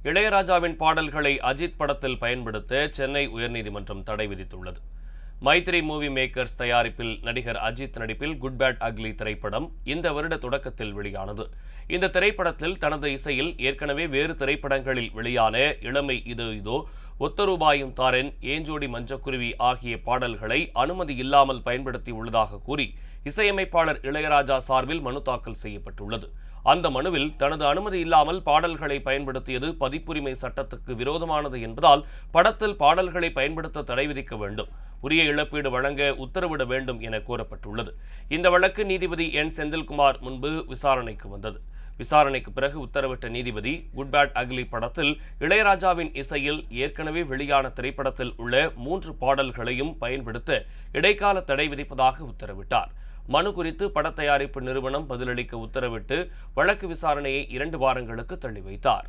இளையராஜாவின் பாடல்களை அஜித் படத்தில் பயன்படுத்த சென்னை உயர்நீதிமன்றம் தடை விதித்துள்ளது. மைத்ரி மூவி மேக்கர்ஸ் தயாரிப்பில் நடிகர் அஜித் நடிப்பில் குட் பேட் அக்லி திரைப்படம் இந்த வருட தொடக்கத்தில் வெளியானது. இந்த திரைப்படத்தில் தனது இசையில் ஏற்கனவே வேறு திரைப்படங்களில் வெளியான இளமை இது இதோ, ஒத்தரூபாயும் தாரன், ஏஞ்சோடி மஞ்சக்குருவி ஆகிய பாடல்களை அனுமதி இல்லாமல் பயன்படுத்தி உள்ளதாக கூறி இசையமைப்பாளர் இளையராஜா சார்பில் மனு தாக்கல் செய்யப்பட்டுள்ளது. அந்த மனுவில் தனது அனுமதி இல்லாமல் பாடல்களை பயன்படுத்தியது பதிப்புரிமை சட்டத்துக்கு விரோதமானது என்பதால் படத்தில் பாடல்களை பயன்படுத்த தடை விதிக்க வேண்டும், உரிய இழப்பீடு வழங்க உத்தரவிட வேண்டும் என கோரப்பட்டுள்ளது. இந்த வழக்கு நீதிபதி என் செந்தில்குமார் முன்பு விசாரணைக்கு வந்தது. விசாரணைக்கு பிறகு உத்தரவிட்ட நீதிபதி குட் பேட் அக்லி படத்தில் இளையராஜாவின் இசையில் ஏற்கனவே வெளியான திரைப்படத்தில் உள்ள 3 பாடல்களையும் பயன்படுத்த இடைக்கால தடை விதிப்பதாக உத்தரவிட்டார். மனு குறித்து பட தயாரிப்பு நிறுவனம் பதிலளிக்க உத்தரவிட்டு வழக்கு விசாரணையை 2 வாரங்களுக்கு தள்ளி வைத்தார்.